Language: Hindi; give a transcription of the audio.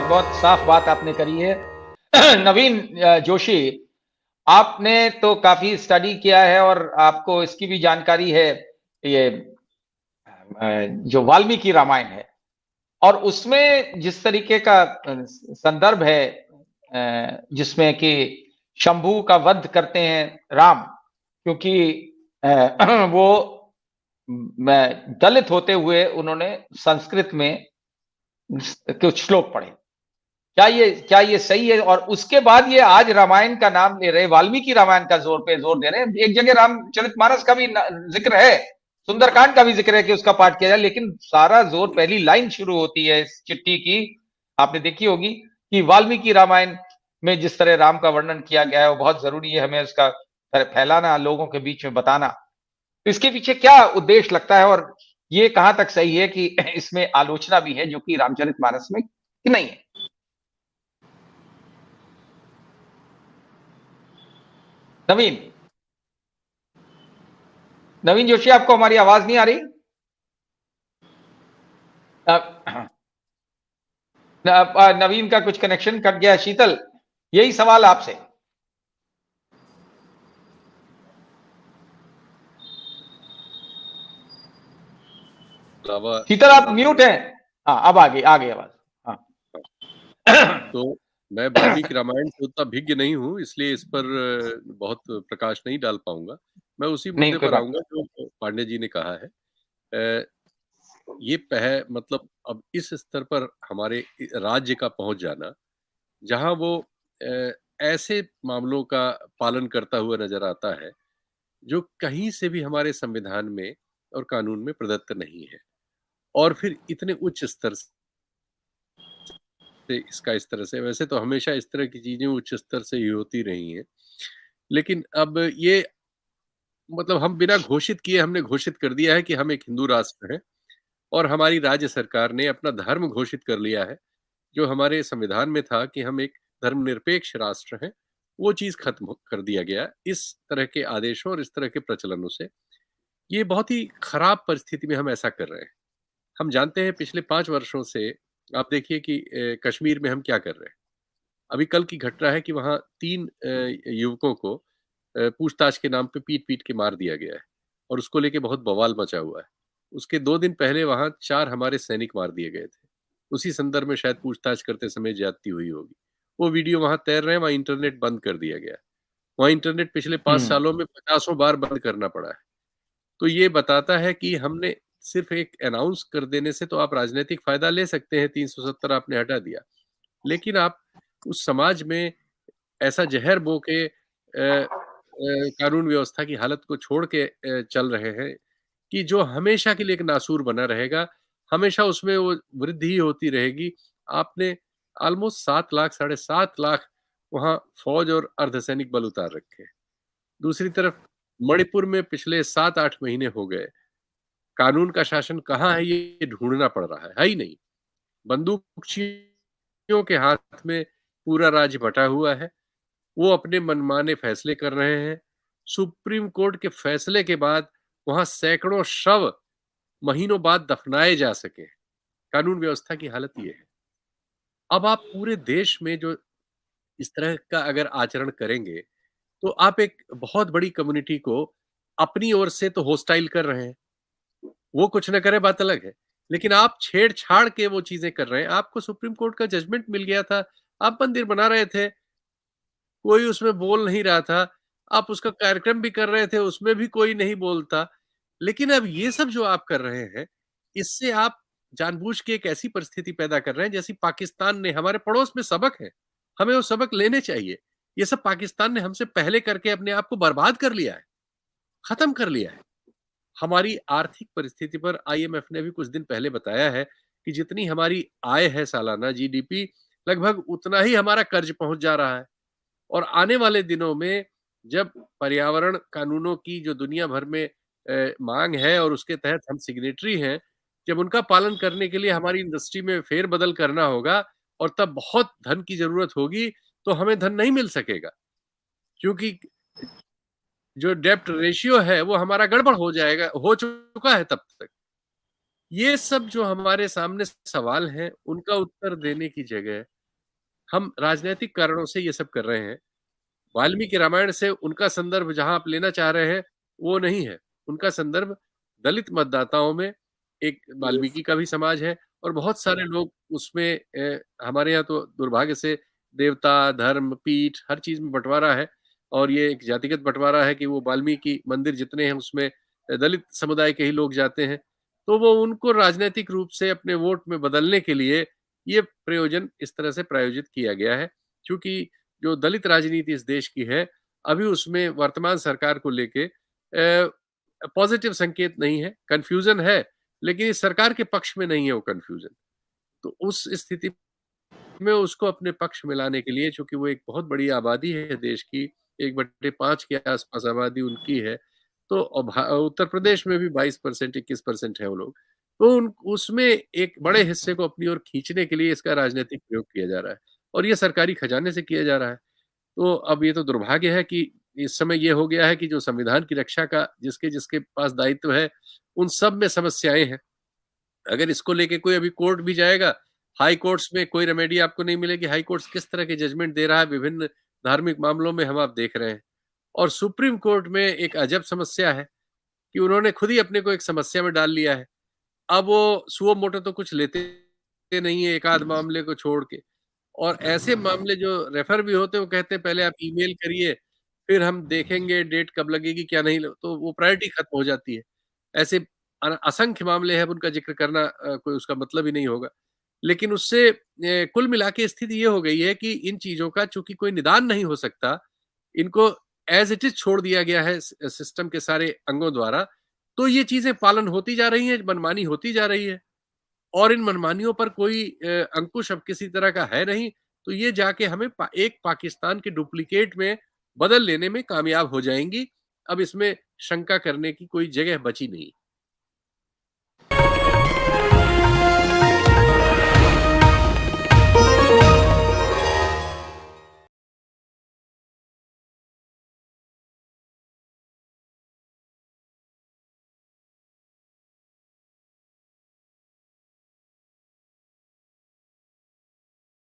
बहुत साफ बात आपने करी है। नवीन जोशी, आपने तो काफ़ी स्टडी किया है और आपको इसकी भी जानकारी है, ये जो वाल्मीकि रामायण है और उसमें जिस तरीके का संदर्भ है, जिसमें कि शंभू का वध करते हैं राम, क्योंकि वो दलित होते हुए उन्होंने संस्कृत में कुछ श्लोक पढ़े। क्या ये सही है? और उसके बाद ये आज रामायण का नाम ले रहे, वाल्मीकि रामायण का जोर दे रहे हैं। एक जगह रामचरितमानस का भी जिक्र है, सुंदरकांड का भी जिक्र है कि उसका पाठ किया जाए, लेकिन सारा जोर, पहली लाइन शुरू होती है इस चिट्ठी की, आपने देखी होगी कि वाल्मीकि रामायण में जिस तरह राम का वर्णन किया गया है वो बहुत जरूरी है, हमें उसका फैलाना, लोगों के बीच में बताना। तो इसके पीछे क्या उद्देश्य लगता है और ये कहां तक सही है कि इसमें आलोचना भी है जो कि रामचरितमानस में कि नहीं है? नवीन नवीन जोशी, आपको हमारी आवाज नहीं आ रही? नवीन का कुछ कनेक्शन कट गया। शीतल, यही सवाल आपसे। शीतल, आप म्यूट हैं। हाँ, अब आ गई आवाज। हाँ। तो मैं वाल्मीकि रामायण से उतना भिज्ञ नहीं हूँ, इसलिए इस पर बहुत प्रकाश नहीं डाल पाऊंगा। मैं उसी नहीं, मुद्दे कोई पर बात आऊंगा जो पांडे जी ने कहा है। अ, ये मतलब अब इस स्तर पर हमारे राज्य का पहुंच जाना, जहां वो अ, ऐसे मामलों का पालन करता हुआ नजर आता है जो कहीं से भी हमारे संविधान में और कानून में प्रदत्त नहीं है, और फिर इतने उच्च स्तर से इसका इस तरह से, वैसे तो हमेशा इस तरह की चीजें उच्च स्तर से ही होती रही हैं, लेकिन अब ये मतलब हम बिना घोषित किए हमने घोषित कर दिया है कि हम एक हिंदू राष्ट्र हैं, और हमारी राज्य सरकार ने अपना धर्म घोषित कर लिया है। जो हमारे संविधान में था कि हम एक धर्मनिरपेक्ष राष्ट्र हैं, वो चीज खत्म कर दिया गया इस तरह के आदेशों और इस तरह के प्रचलनों से। ये बहुत ही खराब परिस्थिति में हम ऐसा कर रहे हैं। हम जानते हैं पिछले 5 वर्षों से, आप देखिए कि कश्मीर में हम क्या कर रहे हैं। अभी कल की घटना है कि वहाँ 3 युवकों को पूछताछ के नाम पे पीट-पीट के मार दिया गया है, और उसको लेके बहुत बवाल मचा हुआ है। उसके 2 दिन पहले वहाँ 4 हमारे सैनिक मार दिए गए थे। उसी संदर्भ में शायद पूछताछ करते समय ज्यादती हुई होगी। वो वीडियो वहाँ तैर रहे हैं, वहाँ इंटरनेट बंद कर दिया गया है। वहाँ इंटरनेट पिछले 5 सालों में 50 बार बंद करना पड़ा है। तो ये बताता है कि हमने सिर्फ एक अनाउंस कर देने से तो आप राजनीतिक फ़ायदा ले सकते हैं, 370 आपने हटा दिया। लेकिन आप उस समाज में ऐसा ज़हर बो के कानून व्यवस्था की हालत को छोड़ के चल रहे हैं कि जो हमेशा के लिए एक नासूर बना रहेगा, हमेशा उसमें वो वृद्धि ही होती रहेगी। आपने ऑलमोस्ट 7 लाख, साढ़े 7 लाख वहाँ फ़ौज और अर्धसैनिक बल उतार रखे हैं। दूसरी तरफ मणिपुर में पिछले 7-8 महीने हो गए, कानून का शासन कहाँ है ये ढूँढना पड़ रहा है ही नहीं। बंदूकचियों के हाथ में पूरा राज्य बँटा हुआ है। वो अपने मनमाने फैसले कर रहे हैं। सुप्रीम कोर्ट के फैसले के बाद वहाँ सैकड़ों शव महीनों बाद दफनाए जा सके। कानून व्यवस्था की हालत ये है। अब आप पूरे देश में जो इस तरह का अगर आचरण करेंगे, तो आप एक बहुत बड़ी कम्युनिटी को अपनी ओर से तो होस्टाइल कर रहे हैं। वो कुछ ना करे बात अलग है। लेकिन आप छेड़-छाड़ के वो चीज़ें कर रहे हैं। आपको सुप्रीम कोर्ट का जजमेंट मिल गया था, आप मंदिर बना रहे थे, कोई उसमें बोल नहीं रहा था। आप उसका कार्यक्रम भी कर रहे थे, उसमें भी कोई नहीं बोलता। लेकिन अब ये सब जो आप कर रहे हैं, इससे आप जानबूझ के एक ऐसी परिस्थिति पैदा कर रहे हैं जैसी पाकिस्तान ने, हमारे पड़ोस में सबक है, हमें वो सबक लेने चाहिए। ये सब पाकिस्तान ने हमसे पहले करके अपने आप को बर्बाद कर लिया है, खत्म कर लिया है। हमारी आर्थिक परिस्थिति पर आईएमएफ ने भी कुछ दिन पहले बताया है कि जितनी हमारी आय है सालाना जीडीपी, लगभग उतना ही हमारा कर्ज पहुंच जा रहा है। और आने वाले दिनों में जब पर्यावरण कानूनों की जो दुनिया भर में मांग है और उसके तहत हम सिग्नेटरी हैं, जब उनका पालन करने के लिए हमारी इंडस्ट्री में फेरबदल करना होगा और तब बहुत धन की जरूरत होगी, तो हमें धन नहीं मिल सकेगा, क्योंकि जो डेब्ट रेशियो है वो हमारा गड़बड़ हो जाएगा, हो चुका है तब तक। ये सब जो हमारे सामने सवाल हैं, उनका उत्तर देने की जगह हम राजनैतिक कारणों से ये सब कर रहे हैं। वाल्मीकि रामायण से उनका संदर्भ जहाँ आप लेना चाह रहे हैं, वो नहीं है। उनका संदर्भ दलित मतदाताओं में एक वाल्मीकि का भी समाज है और बहुत सारे लोग उसमें हमारे यहाँ तो दुर्भाग्य से देवता, धर्म, पीठ हर चीज़ में बँटवारा है और ये एक जातिगत बँटवारा है कि वो वाल्मीकि मंदिर जितने हैं उसमें दलित समुदाय के ही लोग जाते हैं। तो वो उनको राजनैतिक रूप से अपने वोट में बदलने के लिए ये प्रयोजन इस तरह से प्रायोजित किया गया है। चूँकि जो दलित राजनीति इस देश की है, अभी उसमें वर्तमान सरकार को लेके पॉजिटिव संकेत नहीं है, कन्फ्यूज़न है, लेकिन इस सरकार के पक्ष में नहीं है वो कन्फ्यूज़न। तो उस स्थिति में उसको अपने पक्ष में लाने के लिए चूँकि वो एक बहुत बड़ी आबादी है देश की, 1/5 के आस-पास आबादी उनकी है, तो उत्तर प्रदेश में भी 22% 21% है वो लोग। तो उन उसमें एक बड़े हिस्से को अपनी ओर खींचने के लिए इसका राजनीतिक प्रयोग किया जा रहा है और ये सरकारी खजाने से किया जा रहा है। तो अब ये तो दुर्भाग्य है कि इस समय ये हो गया है कि जो संविधान की रक्षा का जिसके-जिसके पास दायित्व है, उन सब में समस्याएँ हैं। अगर इसको लेके कोई अभी कोर्ट भी जाएगा, हाई कोर्ट्स में कोई रेमेडी आपको नहीं मिलेगी, हाई कोर्ट्स किस तरह के जजमेंट दे रहा है विभिन्न धार्मिक मामलों में हम आप देख रहे हैं। और सुप्रीम कोर्ट में एक अजब समस्या है कि उन्होंने खुद ही अपने को एक समस्या में डाल लिया है। अब वो सुओ मोटो तो कुछ लेते नहीं है एक आध मामले को छोड़ के और ऐसे मामले जो रेफर भी होते हैं वो कहते हैं पहले आप ईमेल करिए, फिर हम देखेंगे डेट कब लगेगी क्या नहीं ल तो वो प्रायोरिटी खत्म हो जाती है। ऐसे असंख्य मामले हैं अब उनका ज़िक्र करना कोई उसका मतलब ही नहीं होगा। लेकिन उससे कुल मिला के स्थिति ये हो गई है कि इन चीज़ों का चूँकि कोई निदान नहीं हो सकता, इनको एज़ इट इज़ छोड़ दिया गया है सिस्टम के सारे अंगों द्वारा, तो ये चीज़ें पालन होती जा रही हैं, मनमानी होती जा रही है और इन मनमानियों पर कोई अंकुश अब किसी तरह का है नहीं, तो ये जाके हमें एक पाकिस्तान के डुप्लिकेट में बदल लेने में कामयाब हो जाएँगी। अब इसमें शंका करने की कोई जगह बची नहीं।